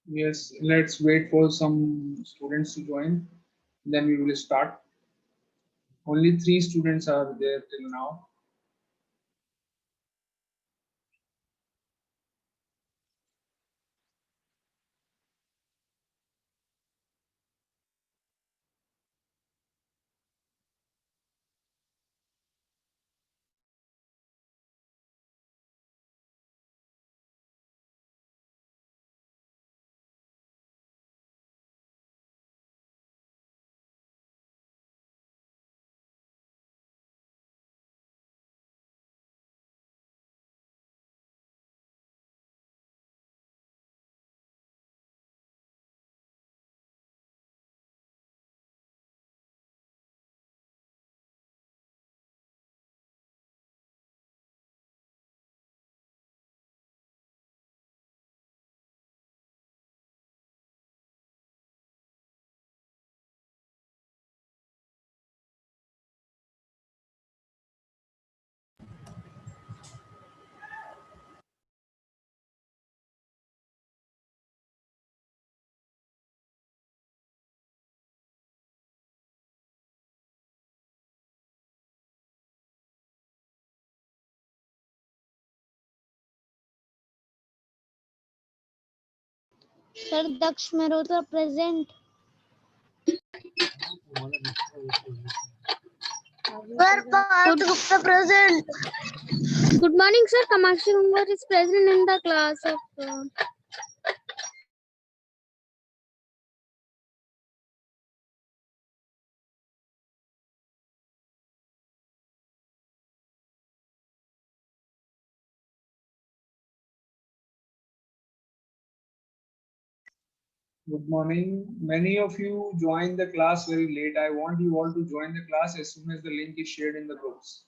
Yes, let's wait for some students to join. Then we will start. Only three students are there till now. Sir Daksh Mehrotra present. Sir Parth Gupta present. Good morning, sir. Kamakshi Gungwar is present in the class of. Good morning. Many of you joined the class very late. I want you all to join the class as soon as the link is shared in the groups.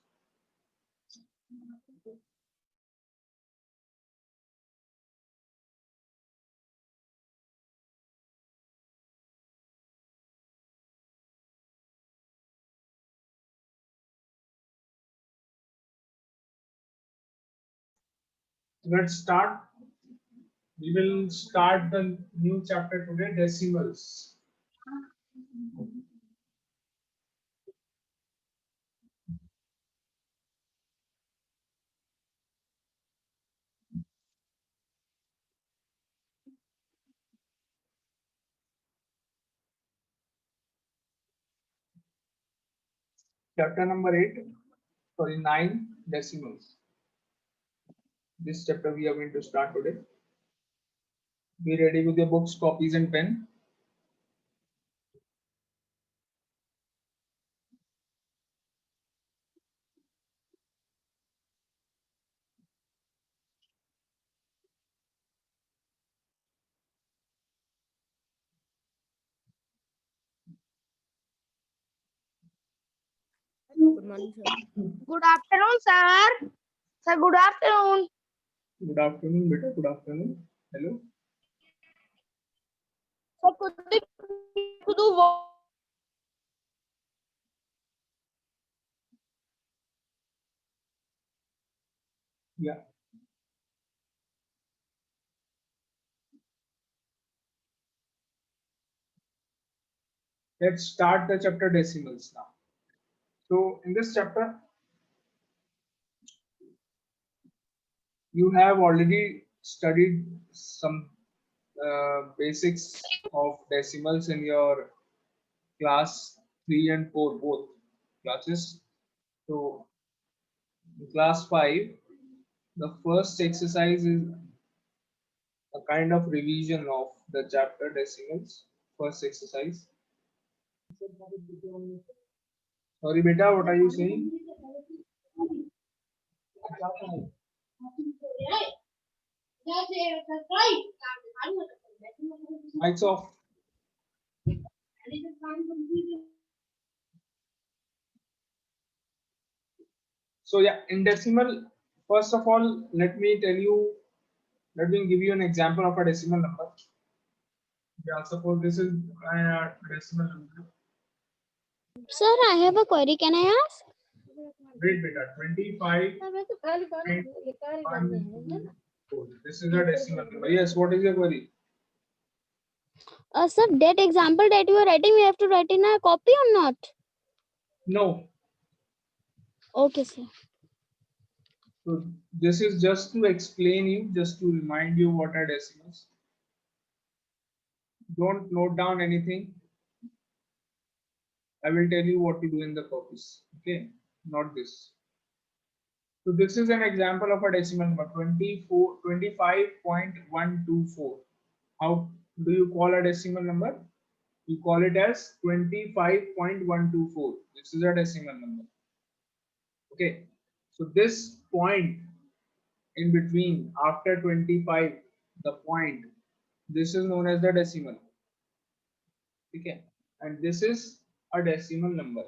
Let's start. We will start the new chapter today, decimals. Chapter number 8, sorry, 9, decimals. This chapter we are going to start today. Be ready with your books, copies, and pen. Good morning, sir. Good afternoon, sir. Sir, good afternoon. Good afternoon, beta. Good afternoon. Hello. Sir, could you do what? Yeah. Let's start the chapter decimals now. So in this chapter, you have already studied some basics of decimals in your class 3 and 4 both classes. So in class 5, the first exercise is a kind of revision of the chapter decimals. First exercise. Sorry, beta, what are you saying? Mic's off. So yeah, in decimal, first of all, let me give you an example of a decimal number. Yeah, suppose this is a decimal number. Sir, I have a query. Can I ask? Wait, beta, 25. This is a decimal number. Yes, what is your query? Sir, that example that you are writing, we have to write in a copy or not? No. Okay, sir. So this is just to explain you, just to remind you what are decimals. Don't note down anything. I will tell you what to do in the copies. Okay, not this. So this is an example of a decimal number 25.124. How do you call a decimal number? You call it as 25.124. This is a decimal number. Okay, so this point in between after 25, the point, this is known as the decimal. Okay, and this is a decimal number.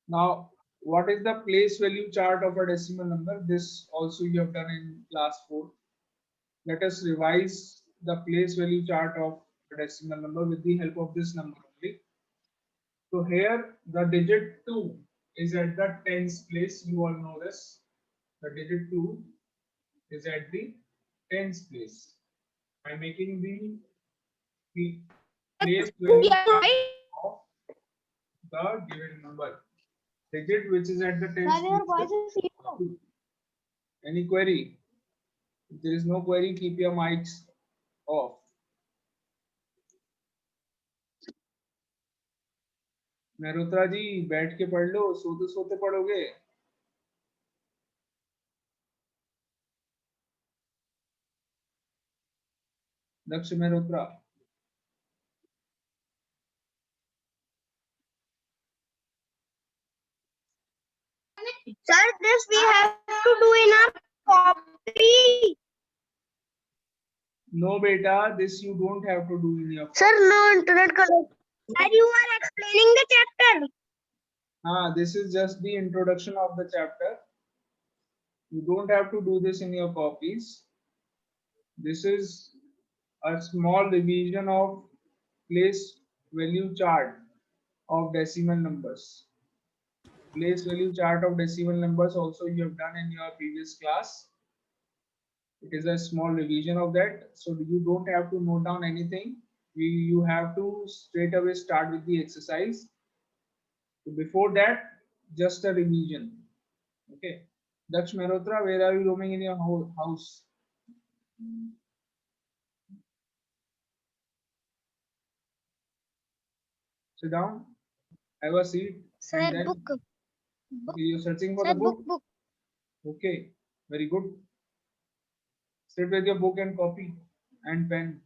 Now, what is the place value chart of a decimal number? This also you have done in class 4. Let us revise the place value chart of a decimal number with the help of this number only. So here the digit 2 is at the tens place. You all know this. The digit 2 is at the tens place. By making the place value chart of the given number. Digit which is at the tens Sir, your place. voice is low. Any query? If there is no query, keep your mics off. Mehrotra जी बैठ के पढ़ लो, सोते सोते पढ़ोगे. दक्ष Mehrotra. Sir, this we have to do in our copy. No beta, this you don't have to do in your. Sir, no internet connection. Sir, you are explaining the chapter. This is just the introduction of the chapter. You don't have to do this in your copies. This is a small revision of place value chart of decimal numbers. Place value chart of decimal numbers also you have done in your previous class. It is a small revision of that, so you don't have to note down anything. You have to straight away start with the exercise. So before that, just a revision. Okay. Daksh Mehrotra, where are you roaming in your house? Sit down, have a seat. Sir, and then, book. Okay, you're searching for Sir, the book? book. Okay, very good. Sit with your book and copy and pen.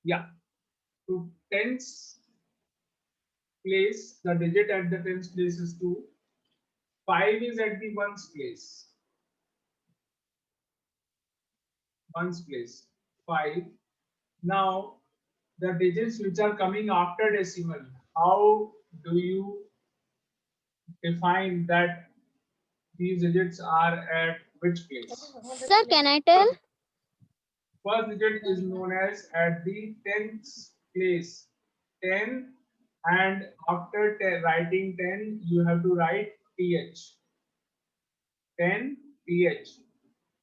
Yeah. To tens place, the digit at the tens place is 2. 5 is at the ones place. Ones place. 5. Now, the digits which are coming after decimal, how do you define that these digits are at which place? Sir, can I tell? First digit is known as at the tens place. 10, and after writing 10, you have to write th. 10 th.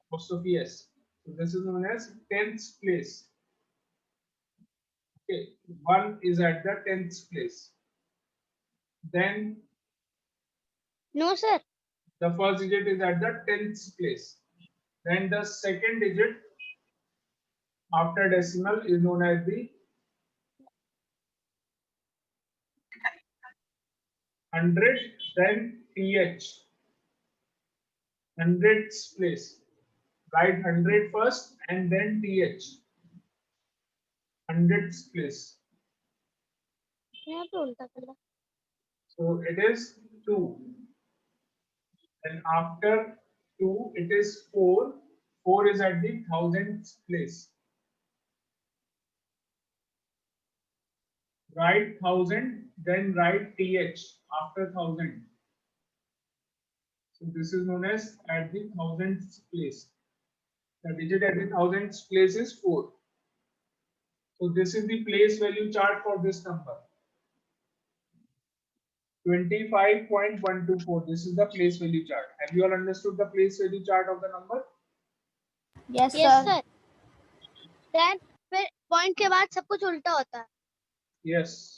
Apostrophe s. So this is known as tens place. Okay, 1 is at the tens place. Then No, sir. the first digit is at the tens place. Then the second digit after decimal is known as the hundred, then th. Hundreds place. Write 100 first and then th. Hundreds place. So it is 2. And after 2, it is 4. 4 is at the thousandth place. Write 1000, then write th after 1000. So this is known as at the thousandth place. The digit at the thousandth place is 4. So this is the place value chart for this number. 25.124. This is the place value chart. Have you all understood the place value chart of the number? Yes, Yes, sir. Then फिर point के बाद सब कुछ उल्टा होता है. Yes.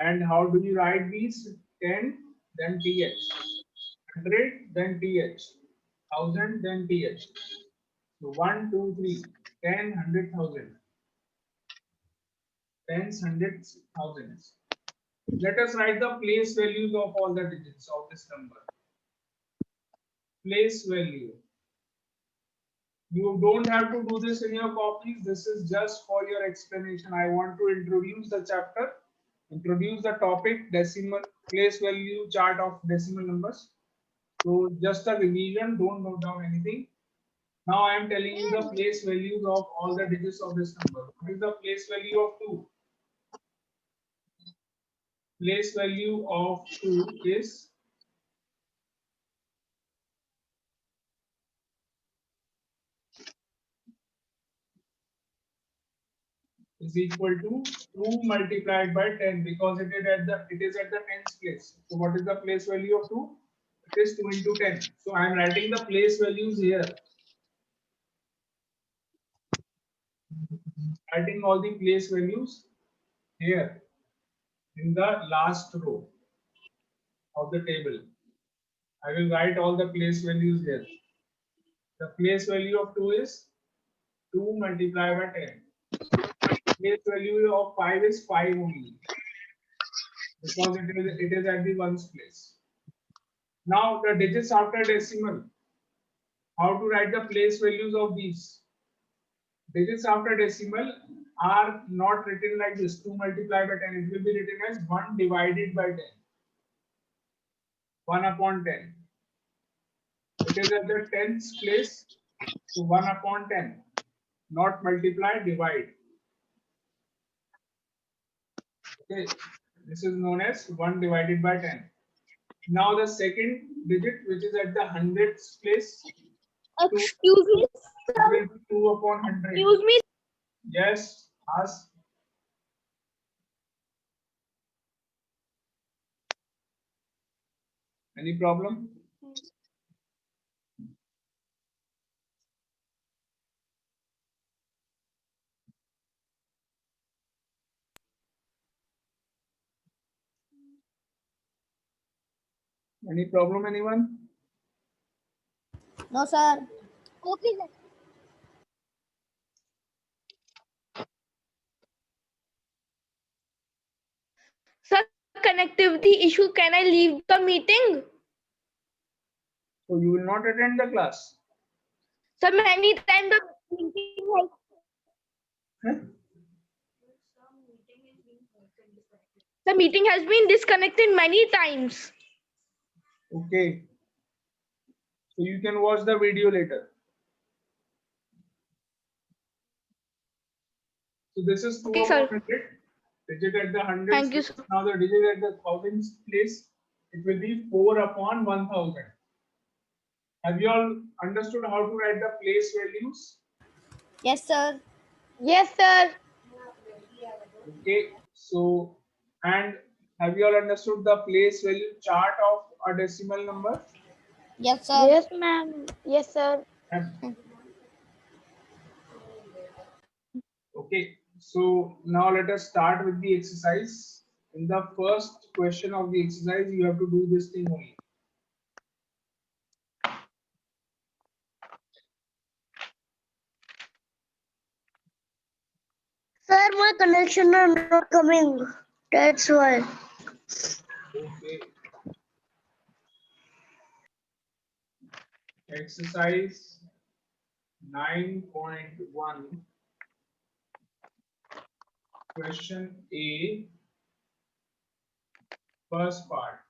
And how do you write these? 10, then th. 100, then th. 1000, then th. So 1, 2, 3. 10, 100, 1000. Tens, hundreds, thousands. Let us write the place values of all the digits of this number. Place value. You don't have to do this in your copies. This is just for your explanation. I want to introduce the chapter, introduce the topic, decimal place value chart of decimal numbers. So just a revision, don't note down anything. Now I am telling you the place values of all the digits of this number. What is the place value of 2? Place value of 2 is equal to 2 multiplied by 10 because it is at the tens place. So what is the place value of 2? It is 2 into 10. So I am writing the place values here. Writing all the place values here in the last row of the table. I will write all the place values here. The place value of 2 is 2 multiplied by 10. Place value of 5 is 5 only because it is at the ones place. Now the digits after decimal. How to write the place values of these? Digits after decimal are not written like this 2 multiplied by 10. It will be written as 1 divided by 10. 1 upon 10. It is at the tens place. So 1 upon 10. Not multiply, divide. Okay. This is known as 1 divided by 10. Now the second digit, which is at the hundreds place. Excuse me, It will be 2 upon 100. excuse me. Yes, ask. Any problem? Any problem, anyone? No, sir. Okay, sir. Sir, connectivity issue. Can I leave the meeting? So you will not attend the class. Sir, many times the meeting has. Huh? The meeting has been disconnected many times. Okay. So you can watch the video later. So this is 2 Okay, upon sir. 100. Digit at the hundreds. Thank you, sir. Now the digit at the thousands place, it will be 4 upon 1000. Have you all understood how to write the place values? Yes, sir. Yes, sir. Okay. So, and have you all understood the place value chart of a decimal number? Yes, sir. Yes, ma'am. Yes, sir. Okay, so now let us start with the exercise. In the first question of the exercise, you have to do this thing only. Sir, my connection are not coming. That's why. Okay. Exercise 9.1. Question A. First part.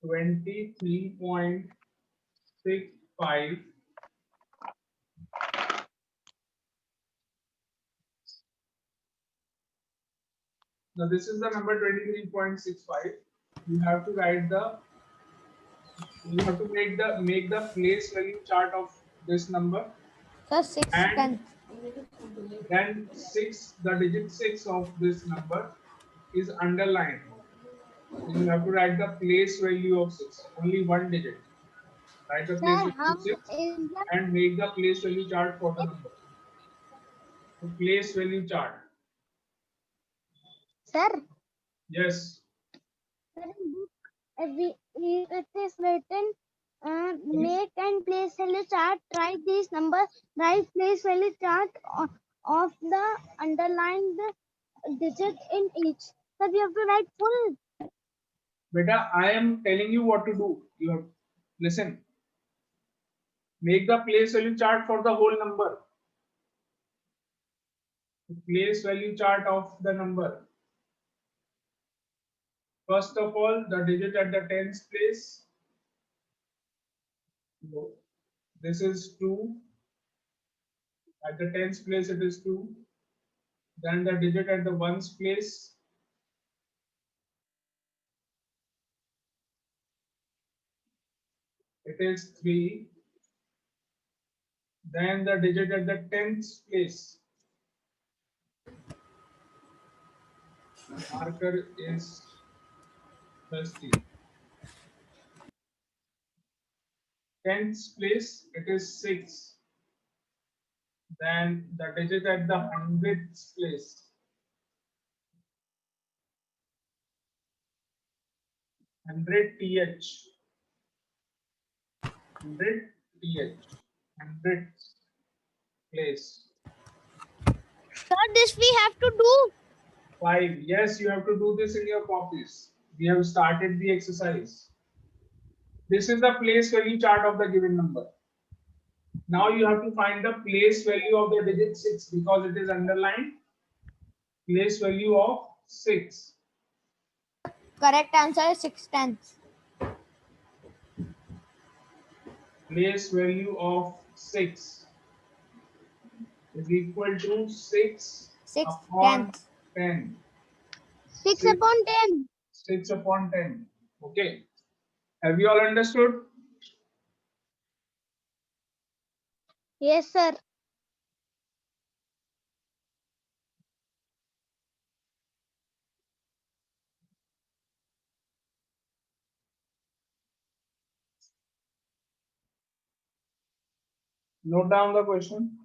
23.65. Now this is the number 23.65. You have to write the you have to make the place value chart of this number. Sir, 6 And can. then 6, the digit 6 of this number is underlined. Then you have to write the place value of 6. Only one digit. Write the place Sir, value how of 6 is the and make the place value chart for the number. So place value chart. sir? Yes. Sir, in book, it is written make and place value chart. Write these numbers. Write place value chart of the underlined digit in each. Sir, you have to write full. Beta, I am telling you what to do. You have listen. Make the place value chart for the whole number. The place value chart of the number. First of all, the digit at the tens place. This is 2. At the tens place, it is 2. Then the digit at the ones place. It is 3. Then the digit at the tens place. Marker is +3. Tens place, it is 6. Then the digit at the hundredths place. 100 th. 100 th. 100 place. Sir, this we have to do. 5. Yes, you have to do this in your copies. We have started the exercise. This is the place value chart of the given number. Now you have to find the place value of the digit 6 because it is underlined. Place value of 6. Correct answer is 6/10. Place value of 6 is equal to 6 upon 6/10. 10. 6 upon 10. 6 upon 10. Okay. Have you all understood? Yes, sir. Note down the question.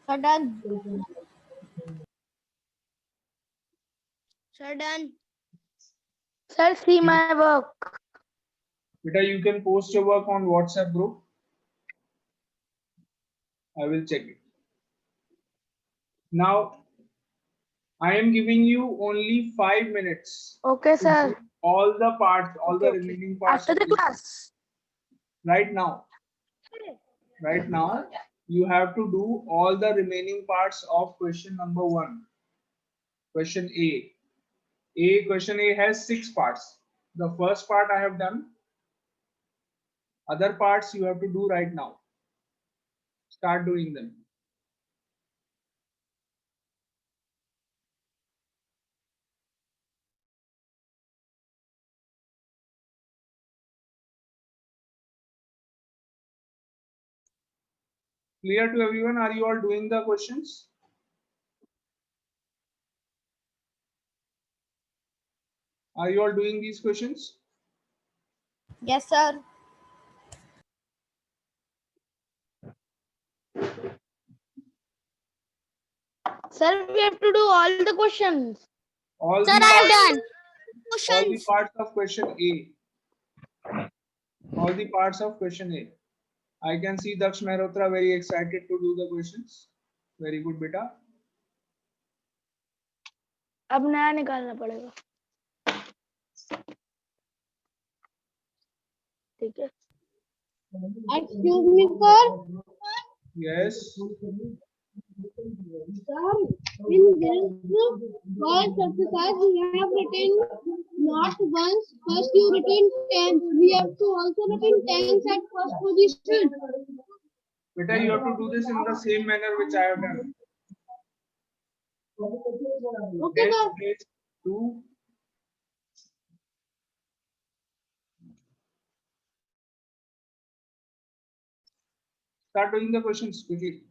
Sir, done. Sir, done. Sir, see my work. Beta, you can post your work on WhatsApp group. I will check it. Now, I am giving you only 5 minutes. Okay, to do sir. all the parts, all Okay, the okay. remaining parts After of the this class. right now. Right now, you have to do all the remaining parts of question number 1. Question A. Question A has 6 parts. The first part I have done. Other parts you have to do right now. Start doing them. Clear to everyone? Are you all doing the questions? Are you all doing these questions? Yes, sir. Sir, we have to do all the questions. All Sir, the I have done. all the parts of question A. All the parts of question A. I can see Daksh Mehrotra very excited to do the questions. Very good, beta. अब नया निकालना पड़ेगा. ठीक है. Excuse me, sir. Yes. Sir, in this first exercise, we have written not once. First, you written tens. We have to also written tens at first position. Beta, you have to do this in the same manner which I have done. Okay, Tens sir. place 2. Start doing the questions quickly.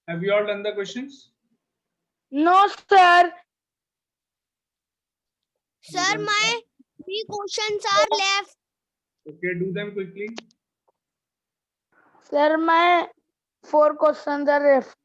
Have you all done the questions? No, sir. Sir, my 3 questions are left. Okay, do them quickly. Sir, my 4 questions are left.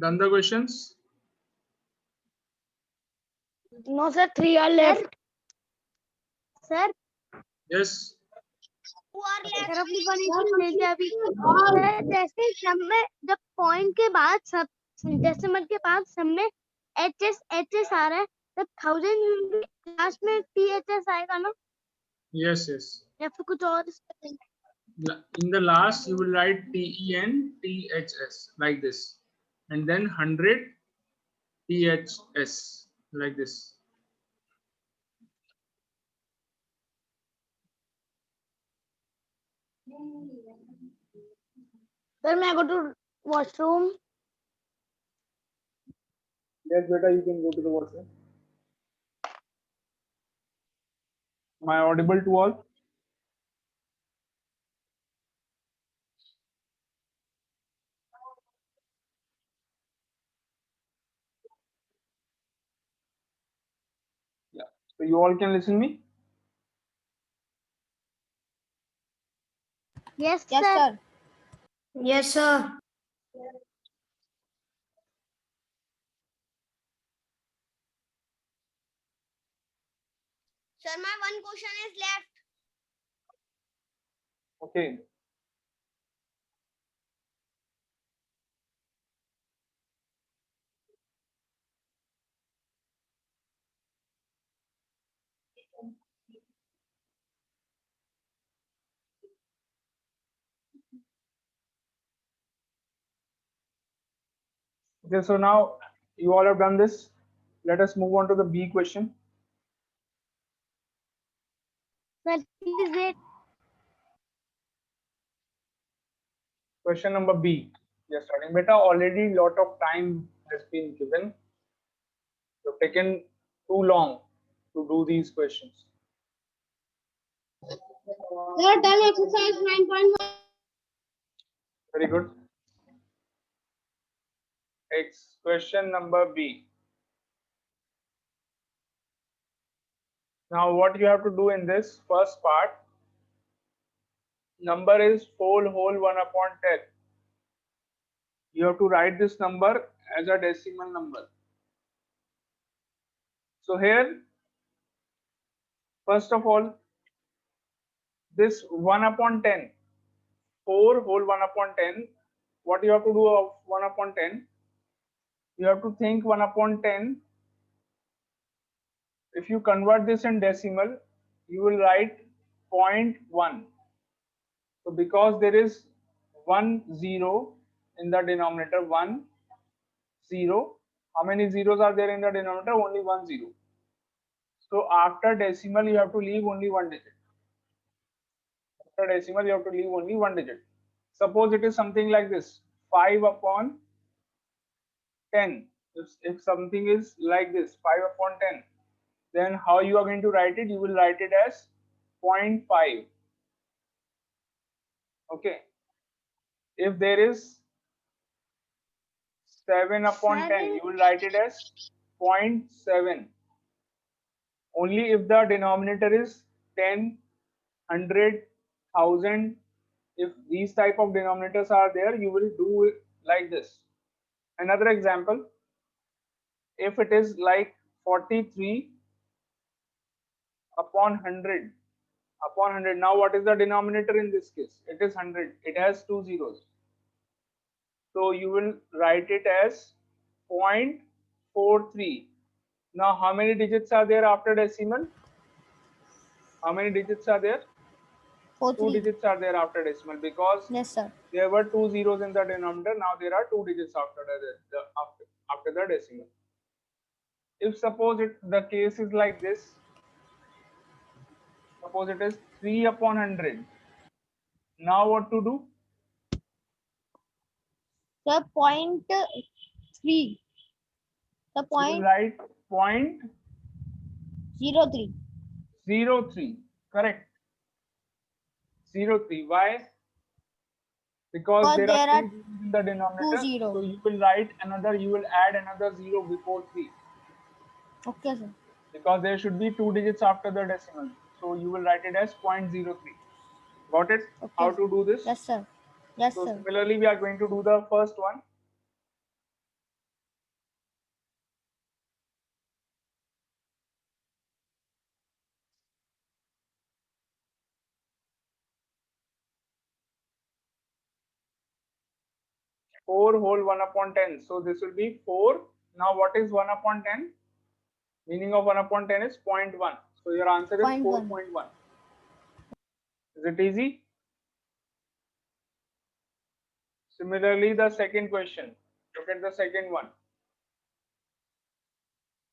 Done the questions? No, sir. 3 are left. Sir Yes. Who are left? Sir अपनी punishment ले लिया अभी sir जैसे सब में जब point के बाद सब डेसिमल के बाद सब में एच एस आ रहा है तब 1000 लास्ट में THS आएगा ना Yes, yes. या फिर कुछ और In the last, you will write TEN THS like this, and then 100 THS like this. Sir, may I go to washroom? Yes, beta, you can go to the washroom. Am I audible to all? Yeah. So you all can listen me. Yes Yes, sir sir. Yes, sir. Sir, my one question is left. Okay. Okay, so now you all have done this. Let us move on to the B question. Sir please wait Question number B. We are starting. Beta, already lot of time has been given. You've taken too long to do these questions. Sir, done exercise 9.1. Very good. It's question number B. Now, what you have to do in this first part, number is 4 whole 1 upon 10. You have to write this number as a decimal number. So here, first of all, this 1 upon 10, 4 whole 1 upon 10, what you have to do of 1 upon 10? You have to think 1 upon 10. If you convert this in decimal, you will write 0.1. So because there is 1 0 in the denominator, 1 0, how many zeros are there in the denominator? Only 1 0. So after decimal, you have to leave only one digit. After decimal, you have to leave only one digit. Suppose it is something like this, 5 upon 10. If something is like this, 5 upon 10, then how you are going to write it? You will write it as 0.5. Okay. If there is 7 upon 10, you will write it as 0.7. Only if the denominator is 10, 100, 1000, if these type of denominators are there, you will do it like this. Another example, if it is like 43 upon 100, now what is the denominator in this case? It is 100. It has two zeros. So you will write it as 0.43. Now how many digits are there after decimal? How many digits are there? 4, Two 3. digits are there after decimal because Yes, sir. there were two zeros in the denominator. Now there are two digits after after the decimal. If suppose the case is like this, suppose it is 3 upon 100. Now what to do? Sir, 0.3. The You will point write 03. 0.03. Correct. 03. Why? Because But there there are are two zeros in the denominator. zeros. So you will write another. You will add another zero before 3. Okay, sir. Because there should be two digits after the decimal. So you will write it as 0.03. Got it? Okay. How to do this? Yes, sir. Yes, So sir. similarly, we are going to do the first one. Four whole 1/10. So this will be 4. Now what is 1/10? Meaning of 1/10 is 0.1. So your answer is 0.1. 4.1. Is it easy? Similarly, the second question. Look at the second one.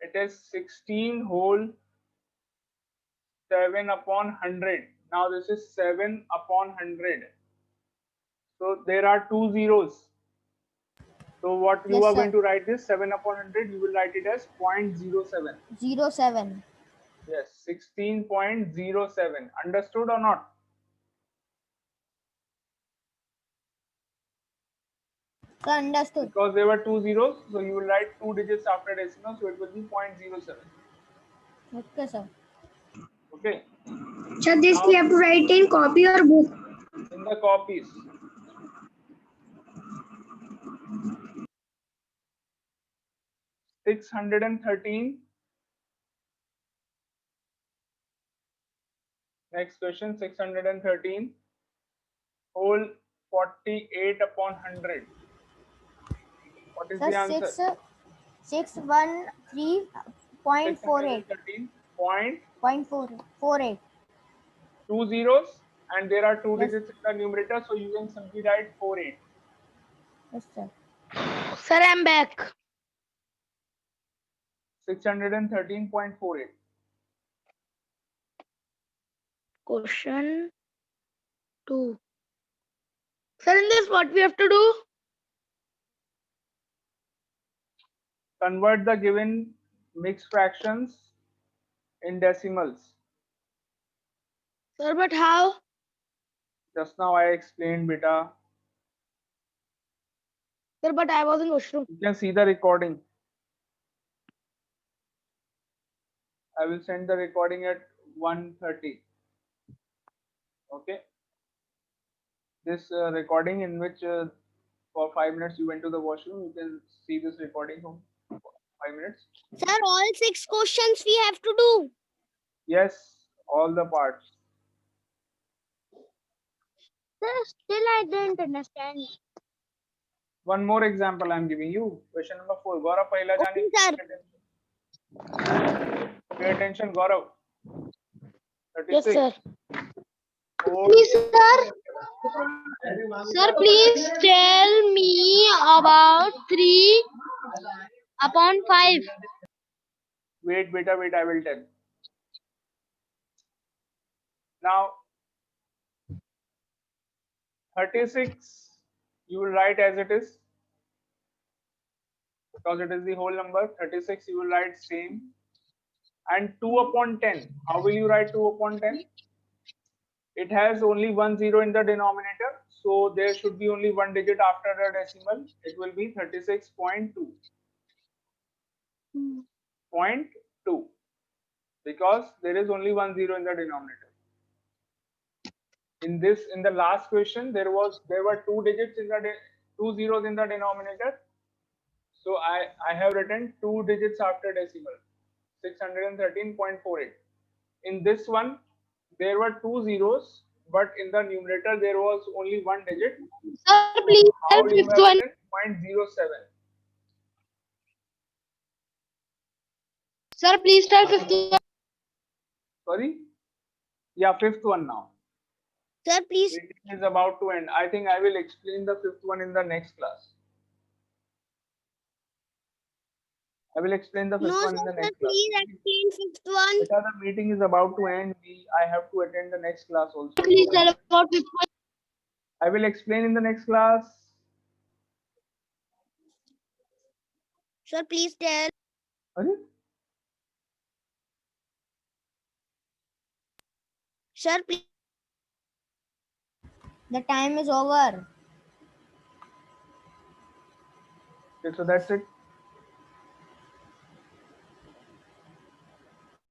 It is 16 whole 7/100. Now this is 7/100. So there are two zeros. So what you Yes, are sir. going to write this 7/100, you will write it as 0.07. 07. Yes, 16.07. Understood or not? Sir, understood. Because there were two zeros, so you will write two digits after decimal, so it will be 0.07. Okay, sir. Okay. Sir, this we have to write in copy or book. In the copies. $613. Next question, 613 whole 48/100. What is Sir, the answer? 613.48. 613.48. 0.48. Two zeros, and there are two Yes. digits in the numerator, so you can simply write 48. Yes, sir. Sir, I'm back. 613.48. Question 2. Sir, in this, what we have to do? Convert the given mixed fractions in decimals. Sir, but how? Just now I explained, beta. Sir, but I was in washroom. You can see the recording. I will send the recording at 1:30. Okay. This recording in which for 5 minutes you went to the washroom, you can see this recording for 5 minutes. Sir, all 6 questions we have to do. Yes, all the parts. Sir, still I didn't understand. One more example I am giving you. Question number 4. Gaurav, pahila jane. Okay, sir. Pay attention, Gaurav. Yes, 36. sir. Please, sir. Sir, please tell me about 3/5. Wait, beta, wait, I will tell. Now, 36, you will write as it is. Because it is the whole number. 36, you will write same. And 2/10. How will you write 2/10? It has only one zero in the denominator. So there should be only one digit after the decimal. It will be 36.2. 0.2. Because there is only one zero in the denominator. In the last question, there were two digits in the two zeros in the denominator. So I have written two digits after decimal, 613.48. In this one, there were two zeros, but in the numerator there was only one digit. Sir, So please tell how you fifth have one. written 0.07? Sir, please tell fifth one. Sorry? Yeah, fifth one now. Sir, please. It is about to end. I think I will explain the fifth one in the next class. I will explain the fifth No, one in sir, the sir, next class. please explain fifth one. Because the meeting is about to end, I have to attend the next class also. Please tell about fifth one. I will explain in the next class. Sir, please tell. Sorry? Sir, please. The time is over. Okay, so that's it.